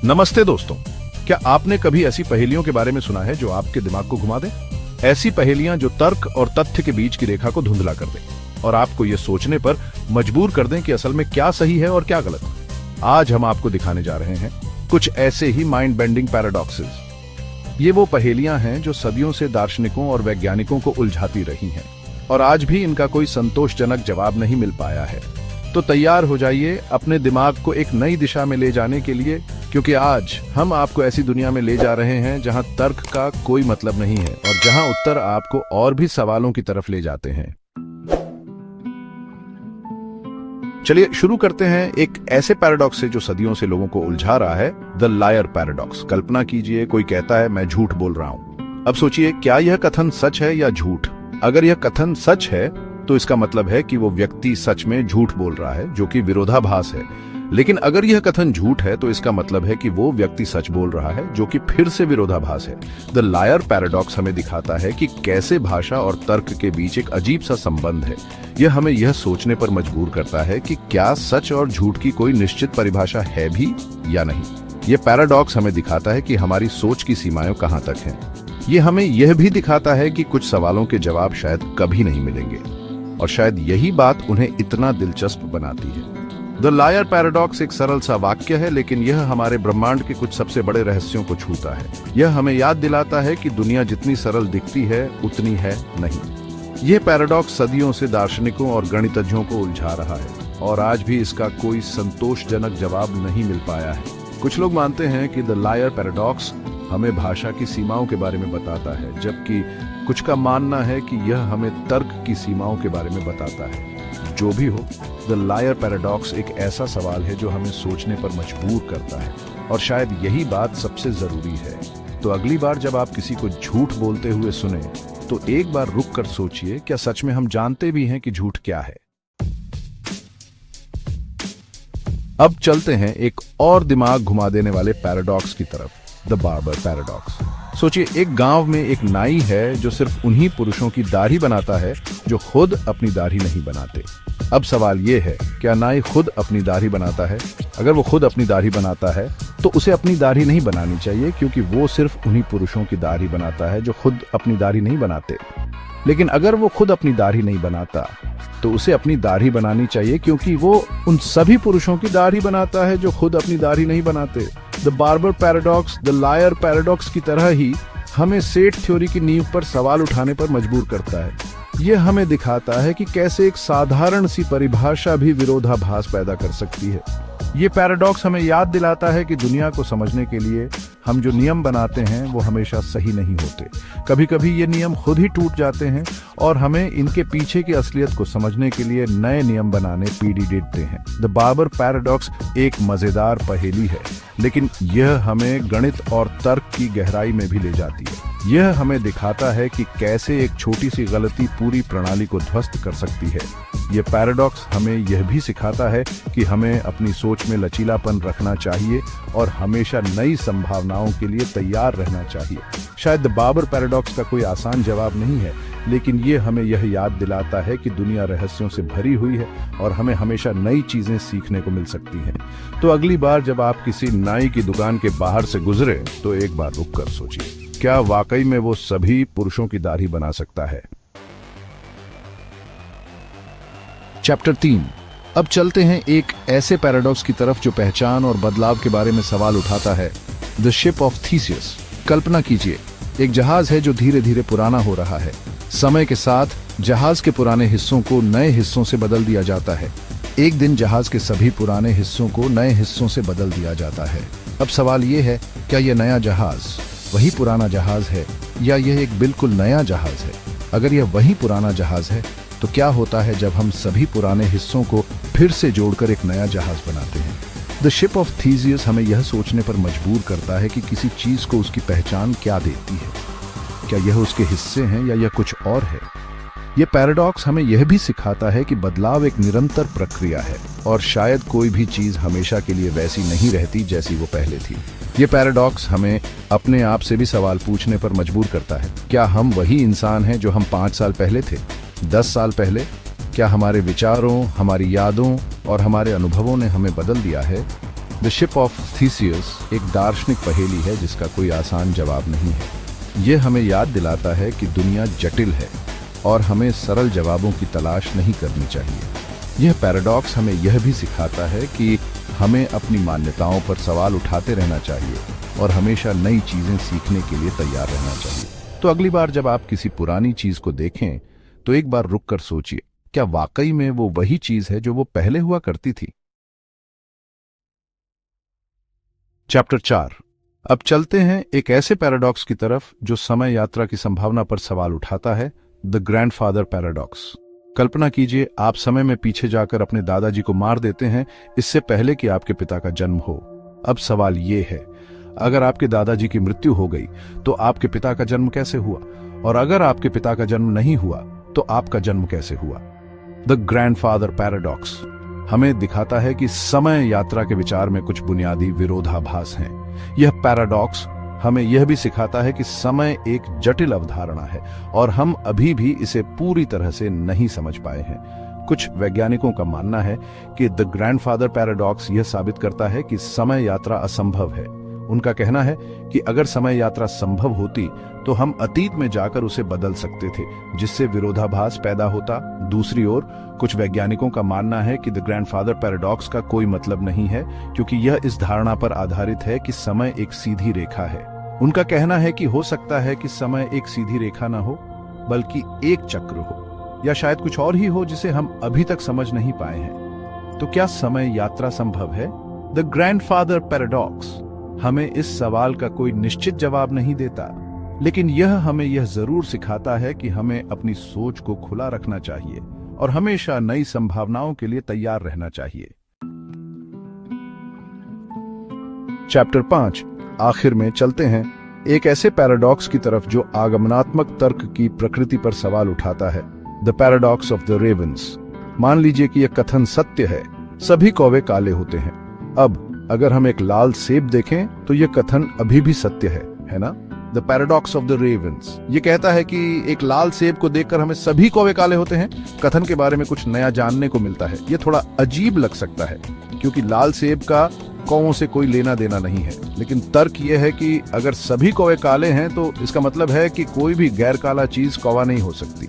नमस्ते दोस्तों, क्या आपने कभी ऐसी पहेलियों के बारे में सुना है जो आपके दिमाग को घुमा दे? ऐसी पहेलियां जो तर्क और तथ्य के बीच की रेखा को धुंधला कर दें और आपको ये सोचने पर मजबूर कर दें कि असल में क्या सही है और क्या गलत। आज हम आपको दिखाने जा रहे हैं कुछ ऐसे ही माइंड बेंडिंग पैराडॉक्सेस। ये वो पहेलियां हैं जो सदियों से दार्शनिकों और वैज्ञानिकों को उलझाती रही हैं और आज भी इनका कोई संतोषजनक जवाब नहीं मिल पाया है। तो तैयार हो जाइए अपने दिमाग को एक नई दिशा में ले जाने के लिए, क्योंकि आज हम आपको ऐसी दुनिया में ले जा रहे हैं जहां तर्क का कोई मतलब नहीं है और जहां उत्तर आपको और भी सवालों की तरफ ले जाते हैं। चलिए शुरू करते हैं एक ऐसे पैराडॉक्स से जो सदियों से लोगों को उलझा रहा है, द लायर पैराडॉक्स। कल्पना कीजिए कोई कहता है मैं झूठ बोल रहा हूं। अब सोचिए, क्या यह कथन सच है या झूठ? अगर यह कथन सच है तो इसका मतलब है कि वो व्यक्ति सच में झूठ बोल रहा है, जो कि विरोधाभास है। लेकिन अगर यह कथन झूठ है तो इसका मतलब है कि वो व्यक्ति सच बोल रहा है, जो कि फिर से विरोधाभास है। द लायर पैराडॉक्स हमें दिखाता है कि कैसे भाषा और तर्क के बीच एक अजीब सा संबंध है। यह हमें यह सोचने पर मजबूर करता है कि क्या सच और झूठ की कोई निश्चित परिभाषा है भी या नहीं। यह पैराडॉक्स हमें दिखाता है कि हमारी सोच की सीमाएं कहां तक हैं। यह हमें यह भी दिखाता है कि कुछ सवालों के जवाब शायद कभी नहीं मिलेंगे और शायद यही बात उन्हें इतना दिलचस्प बनाती है। द लायर पैराडॉक्स एक सरल सा वाक्य है, लेकिन यह हमारे ब्रह्मांड के कुछ सबसे बड़े रहस्यों को छूता है। यह हमें याद दिलाता है कि दुनिया जितनी सरल दिखती है उतनी है नहीं। यह पैराडॉक्स सदियों से दार्शनिकों और गणितज्ञों को उलझा रहा है और आज भी इसका कोई संतोषजनक जवाब नहीं मिल पाया है। कुछ लोग मानते हैं कि द लायर पैराडॉक्स हमें भाषा की सीमाओं के बारे में बताता है, जबकि कुछ का मानना है कि यह हमें तर्क की सीमाओं के बारे में बताता है। जो भी हो, द लायर पैराडॉक्स एक ऐसा सवाल है जो हमें सोचने पर मजबूर करता है और शायद यही बात सबसे जरूरी है। तो अगली बार जब आप किसी को झूठ बोलते हुए सुने तो एक बार रुक कर सोचिए, क्या सच में हम जानते भी हैं कि झूठ क्या है? अब चलते हैं एक और दिमाग घुमा देने वाले पैराडॉक्स की तरफ, द बार्बर पैराडॉक्स। सोचिए, एक गांव में एक नाई है जो सिर्फ उन्हीं पुरुषों की दाढ़ी बनाता है जो खुद अपनी दाढ़ी नहीं बनाते। अब सवाल ये है, क्या नाई खुद अपनी दाढ़ी बनाता है? अगर वो खुद अपनी दाढ़ी बनाता है तो उसे अपनी दाढ़ी नहीं बनानी चाहिए, क्योंकि वो सिर्फ उन्हीं पुरुषों की दाढ़ी बनाता है जो खुद अपनी दाढ़ी नहीं बनाते। लेकिन अगर वो खुद अपनी दाढ़ी नहीं बनाता तो उसे अपनी दाढ़ी बनानी चाहिए, क्योंकि वो उन सभी पुरुषों की दाढ़ी बनाता है जो खुद अपनी दाढ़ी नहीं बनाते। The barber paradox the liar paradox की तरह ही हमें सेट थ्योरी की नींव पर सवाल उठाने पर मजबूर करता है। यह हमें दिखाता है कि कैसे एक साधारण सी परिभाषा भी विरोधाभास पैदा कर सकती है। ये पैराडॉक्स हमें याद दिलाता है कि दुनिया को समझने के लिए हम जो नियम बनाते हैं वो हमेशा सही नहीं होते। कभी कभी ये नियम खुद ही टूट जाते हैं और हमें इनके पीछे की असलियत को समझने के लिए नए नियम बनाने पीढ़ी देते हैं। द बार्बर पैराडॉक्स एक मजेदार पहेली है, लेकिन यह हमें गणित और तर्क की गहराई में भी ले जाती है। यह हमें दिखाता है कि कैसे एक छोटी सी गलती पूरी प्रणाली को ध्वस्त कर सकती है। यह पैराडॉक्स हमें यह भी सिखाता है कि हमें अपनी सोच में लचीलापन रखना चाहिए और हमेशा नई संभावनाओं के लिए तैयार रहना चाहिए। शायद द बार्बर पैराडॉक्स का कोई आसान जवाब नहीं है, लेकिन ये हमें यह याद दिलाता है कि दुनिया रहस्यों से भरी हुई है और हमें हमेशा नई चीजें सीखने को मिल सकती हैं। तो अगली बार जब आप किसी नाई की दुकान के बाहर से गुजरे तो एक बार रुक कर सोचिए, क्या वाकई में वो सभी पुरुषों की दाढ़ी बना सकता है? चैप्टर 3। अब चलते हैं एक ऐसे पैराडॉक्स की तरफ जो पहचान और बदलाव के बारे में सवाल उठाता है, द शिप ऑफ थीसियस। कल्पना कीजिए, एक जहाज है जो धीरे धीरे पुराना हो रहा है। समय के साथ जहाज के पुराने हिस्सों को नए हिस्सों से बदल दिया जाता है। एक दिन जहाज के सभी पुराने हिस्सों को नए हिस्सों से बदल दिया जाता है। अब सवाल ये है, क्या यह नया जहाज वही पुराना जहाज है या यह एक बिल्कुल नया जहाज है? अगर यह वही पुराना जहाज है तो क्या होता है जब हम सभी पुराने हिस्सों को फिर से जोड़कर एक नया जहाज बनाते हैं? द शिप ऑफ थीसियस हमें यह सोचने पर मजबूर करता है कि किसी चीज को उसकी पहचान क्या देती है। क्या यह उसके हिस्से हैं या यह कुछ और है? यह पैराडॉक्स हमें यह भी सिखाता है कि बदलाव एक निरंतर प्रक्रिया है और शायद कोई भी चीज हमेशा के लिए वैसी नहीं रहती जैसी वो पहले थी। यह पैराडॉक्स हमें अपने आप से भी सवाल पूछने पर मजबूर करता है, क्या हम वही इंसान हैं जो हम 5 साल पहले थे, 10 साल पहले? क्या हमारे विचारों, हमारी यादों और हमारे अनुभवों ने हमें बदल दिया है? द शिप ऑफ थीसियस एक दार्शनिक पहेली है जिसका कोई आसान जवाब नहीं है। यह हमें याद दिलाता है कि दुनिया जटिल है और हमें सरल जवाबों की तलाश नहीं करनी चाहिए। यह पैराडॉक्स हमें यह भी सिखाता है कि हमें अपनी मान्यताओं पर सवाल उठाते रहना चाहिए और हमेशा नई चीजें सीखने के लिए तैयार रहना चाहिए। तो अगली बार जब आप किसी पुरानी चीज को देखें तो एक बार रुक कर सोचिए, क्या वाकई में वो वही चीज है जो वो पहले हुआ करती थी। चैप्टर 4। अब चलते हैं एक ऐसे पैराडॉक्स की तरफ जो समय यात्रा की संभावना पर सवाल उठाता है, द ग्रैंडफादर पैराडॉक्स। कल्पना कीजिए आप समय में पीछे जाकर अपने दादाजी को मार देते हैं इससे पहले कि आपके पिता का जन्म हो। अब सवाल ये है, अगर आपके दादाजी की मृत्यु हो गई तो आपके पिता का जन्म कैसे हुआ, और अगर आपके पिता का जन्म नहीं हुआ तो आपका जन्म कैसे हुआ। द ग्रैंडफादर पैराडॉक्स हमें दिखाता है कि समय यात्रा के विचार में कुछ बुनियादी विरोधाभास हैं। यह पैराडॉक्स हमें यह भी सिखाता है कि समय एक जटिल अवधारणा है और हम अभी भी इसे पूरी तरह से नहीं समझ पाए हैं। कुछ वैज्ञानिकों का मानना है कि द ग्रैंडफादर पैराडॉक्स यह साबित करता है कि समय यात्रा असंभव है। उनका कहना है कि अगर समय यात्रा संभव होती तो हम अतीत में जाकर उसे बदल सकते थे, जिससे विरोधाभास पैदा होता। दूसरी ओर कुछ वैज्ञानिकों का मानना है कि द ग्रैंडफादर पैराडॉक्स का कोई मतलब नहीं है, क्योंकि यह इस धारणा पर आधारित है कि समय एक सीधी रेखा है। उनका कहना है कि हो सकता है कि समय एक सीधी रेखा ना हो, बल्कि एक चक्र हो, या शायद कुछ और ही हो जिसे हम अभी तक समझ नहीं पाए हैं। तो क्या समय यात्रा संभव है? द ग्रैंडफादर पैराडॉक्स हमें इस सवाल का कोई निश्चित जवाब नहीं देता, लेकिन यह हमें यह जरूर सिखाता है कि हमें अपनी सोच को खुला रखना चाहिए और हमेशा नई संभावनाओं के लिए तैयार रहना चाहिए। चैप्टर 5। आखिर में चलते हैं एक ऐसे पैराडॉक्स की तरफ जो आगमनात्मक तर्क की प्रकृति पर सवाल उठाता है, the paradox of the ravens. मान लीजिए कि यह कथन सत्य है, सभी कौवे काले होते हैं। अब अगर हम एक लाल सेब देखें तो यह कथन अभी भी सत्य है ना? The paradox of the ravens ये कहता है कि एक लाल सेब को देखकर हमें सभी कौवे काले होते हैं। कथन के बारे में कुछ नया जानने को मिलता है। यह थोड़ा अजीब लग सकता है क्योंकि लाल सेब का कौवों से कोई लेना देना नहीं है, लेकिन तर्क यह है कि अगर सभी कौवे काले हैं तो इसका मतलब है कि कोई भी गैर काला चीज कौवा नहीं हो सकती।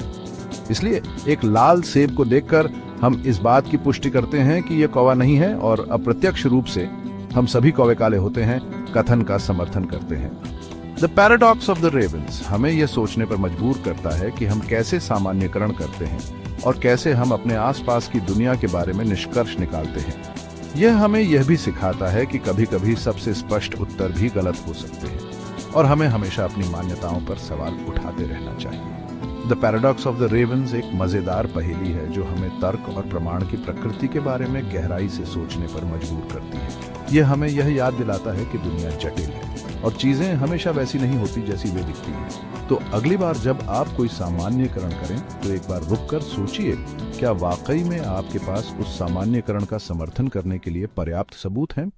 इसलिए एक लाल सेब को देखकर हम इस बात की पुष्टि करते हैं कि यह कौवा नहीं है और अप्रत्यक्ष रूप से हम सभी कौवे काले होते हैं कथन का समर्थन करते हैं। The paradox of the ravens हमें यह सोचने पर मजबूर करता है कि हम कैसे सामान्यकरण करते हैं और कैसे हम अपने आसपास की दुनिया के बारे में निष्कर्ष निकालते हैं। यह हमें यह भी सिखाता है कि कभी कभी सबसे स्पष्ट उत्तर भी गलत हो सकते हैं और हमें हमेशा अपनी मान्यताओं पर सवाल उठाते रहना चाहिए। The paradox of the ravens एक मजेदार पहेली है जो हमें तर्क और प्रमाण की प्रकृति के बारे में गहराई से सोचने पर मजबूर करती है। यह हमें यह याद दिलाता है कि दुनिया जटिल है और चीजें हमेशा वैसी नहीं होती जैसी वे दिखती हैं। तो अगली बार जब आप कोई सामान्यकरण करें तो एक बार रुककर सोचिए, क्या वाकई में आपके पास उस सामान्यकरण का समर्थन करने के लिए पर्याप्त सबूत हैं?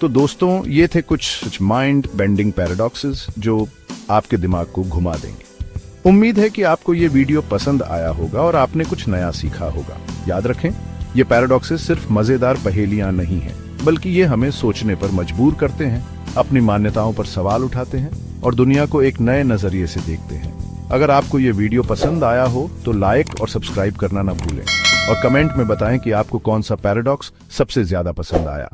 तो दोस्तों, ये थे कुछ माइंड बेंडिंग पैराडॉक्सेस जो आपके दिमाग को घुमा देंगे। उम्मीद है कि आपको ये वीडियो पसंद आया होगा और आपने कुछ नया सीखा होगा। याद रखें, ये पैराडॉक्सेस सिर्फ मजेदार पहेलियां नहीं हैं, बल्कि ये हमें सोचने पर मजबूर करते हैं, अपनी मान्यताओं पर सवाल उठाते हैं और दुनिया को एक नए नजरिए से देखते हैं। अगर आपको ये वीडियो पसंद आया हो तो लाइक और सब्सक्राइब करना ना भूलें और कमेंट में बताएं कि आपको कौन सा पैराडॉक्स सबसे ज्यादा पसंद आया।